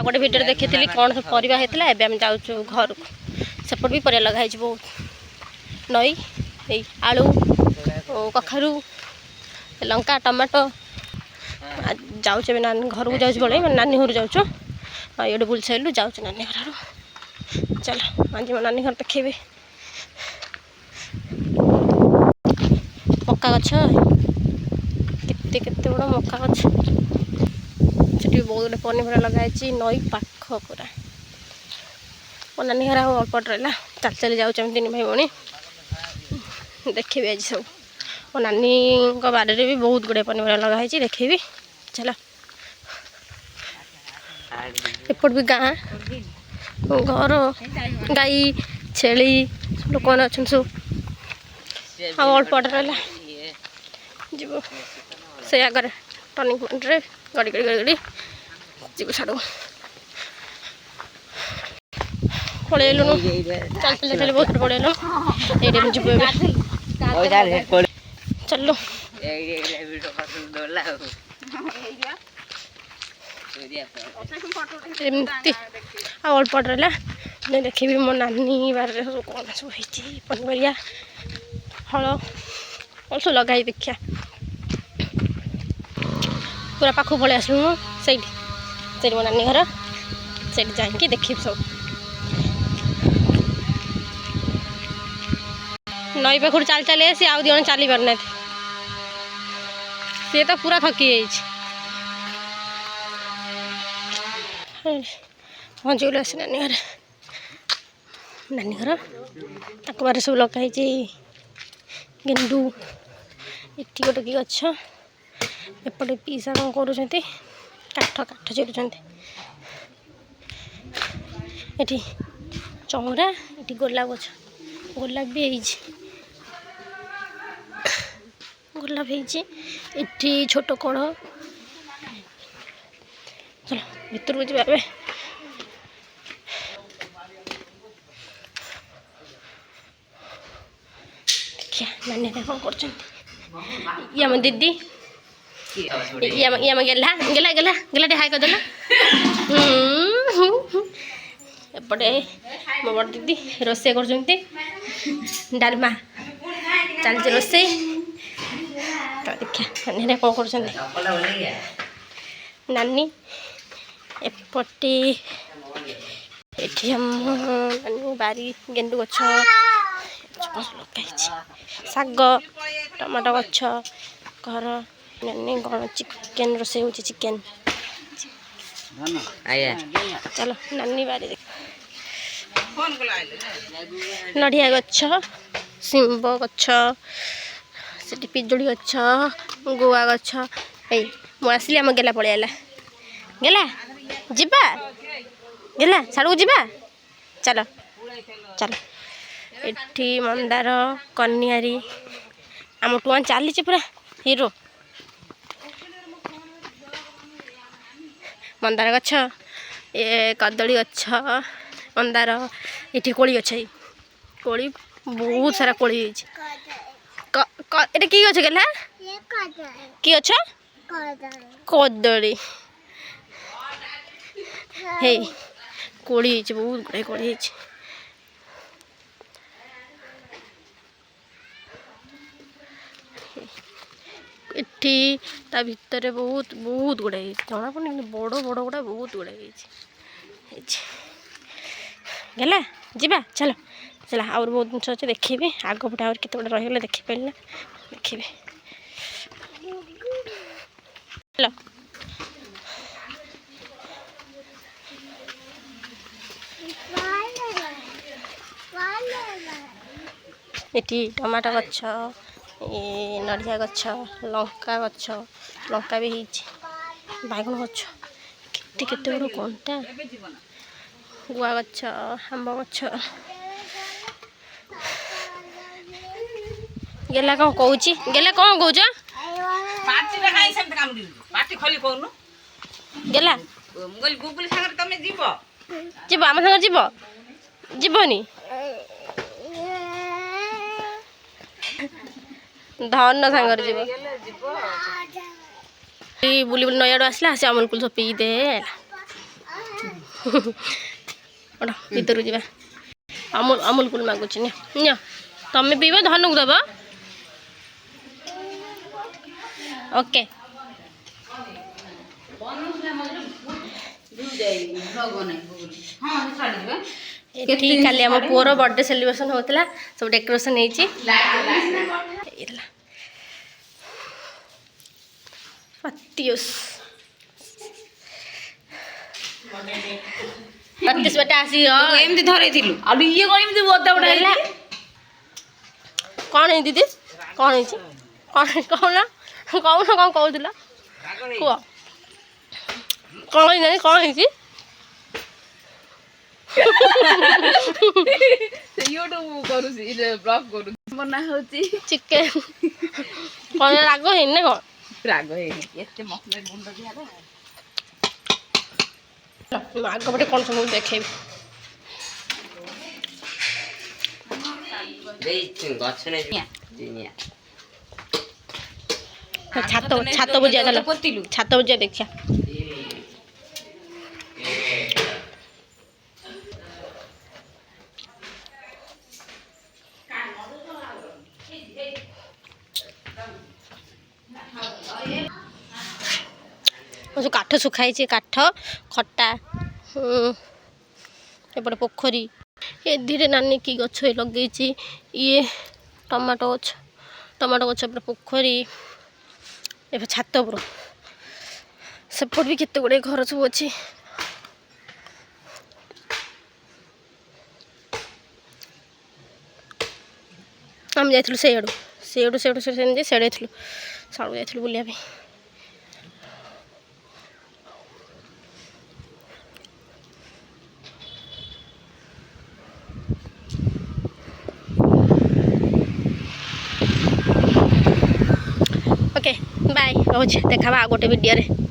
आ गोटे भिडियो देखी कौन सब परिवा होता है आम जाऊँ घर को सेपट भी परिया लगाई बहुत नई यही आलू कखारू लंका टमाटो जाऊँ नानी घर को जाऊँ बड़े नानी घर जाऊँ ये बुल सारू जाऊँ नानी घर चलो आज मो नानी घर देखेबी मक्का गछ केते बड़ा मक्का गछ से बहुत पनीपरिया लगाई नई पाख पूरा मो नानी घर अल्प रहा चल चली जाऊँ तीन भाई भौणी देखी आज सब मो नानी बारे भी बहुत गुड़े पनीपरिया लगाई देखी चलो एपट भी गाँ घर गाई छेली लोक मैंने अच्छा सब अल्प रहा जीव से आगे टर्निंग पॉइंट रे गड़ी गड़ी गड़ी गड़ी जीव छाड़ पलैलु चल चल बहुत पलैलु ये जीव चलो एमती अल्प रहा देखी मो नानी बारे सब कौन सब पनीपरिया फल सब लगाई देखिया पूरा पाख पलि आसलु से मो नानी घर से जाकि देखी सब नई पाखर चल चली आसी आउ दिजन चली पारना सी तो पूरा थकी पहुँचल आस नानी घर बारे सब लगाई गेंडू इटी गोटे कि गछ एपटे पीसा कौन कर काठ चिरुंट ये चौरा ये गोलाप गछ गोलाप भी गोलाप ये छोट कड़ चलो भीतर को जा देखिया नानी कौन कर दीदी गेला गेला गेला गेला हाई करदेला एपटे मो बड़ दीदी रोसे कर डालमा चलती रोसे तो देखिया नानी कौन कर नानी एपटे नानी बारी गेंडू गछ लगे शाग टमाटो गछ घर नानी कौन चिकेन रोसे हो चिकेन चलो नानी बारी देख नड़िया गछ शिंब गछ से पिजुड़ी गछ गुआ गछ ए मुझे आम गेला पलैला गेला जीवा गेला साड़ू जीवा चलो चलो एठी मंदार कन्यारी आम टुआ चली पूरा हीरो मंदार गछ ए कदली गछ मंदार ये कोली गछ कोली बहुत सारा कोली ये कि गछ गेला कि गछ कदली हे कोली बहुत गुड़े कोली इठी ता भितर बहुत बहुत गुड़ाई जना पड़े बड़ बड़ गुड़ा बहुत गुड़ाई गला जीवा चलो चला आउर बहुत जिन अच्छे देखी आग पटे आउर केते गुड़ा रहीगला देखी पारे देखी चलो ये टमाटो गछ नड़िया गछ लंका गछ लंका भी बैगन गछ केते बड़ कंटा गुआ गछ आंब गछ गेला कौन कौन गेला कौन कौच गेला जीव आम सागर जीव जीवनी धन सांगर जीव बुली बुली नयाड़ आसला से अमूल कुल सब पी दे भीतर जा अमूल कूल मागुच तमें पीब धनुक दब ओके खाली आम पुअर बर्थडे सेलिब्रेशन होता सब डेकोरेशन बेटा आसी एमती धरैथिलु आलु ये कोन एमती बोदा उडाइला कौन है दीदी कौन है कौन कौन कौन कौन कहूला कुह कौन है कौन है यूट्यूब करूसी इले ब्लॉग करू बना होची चिकन कौन राग है ना कौन राग है एते मसला गुंड दिया आग पटे कौन सब देखे छात छात बुझिया चलो छात बुझिया देखिया जो काठ सुखाई काठ खट्टा एपटे पोखरी ए धीरे नानी की गछ लगे ये टमाटो गछ पोखरी ए छात उपर सेपट भी केते गुड़े घर सब अच्छी आम जाइलु सेडू साड़ू जाइलु बुलिया ओके बाय रोज देखा गोटे वीडियो रे।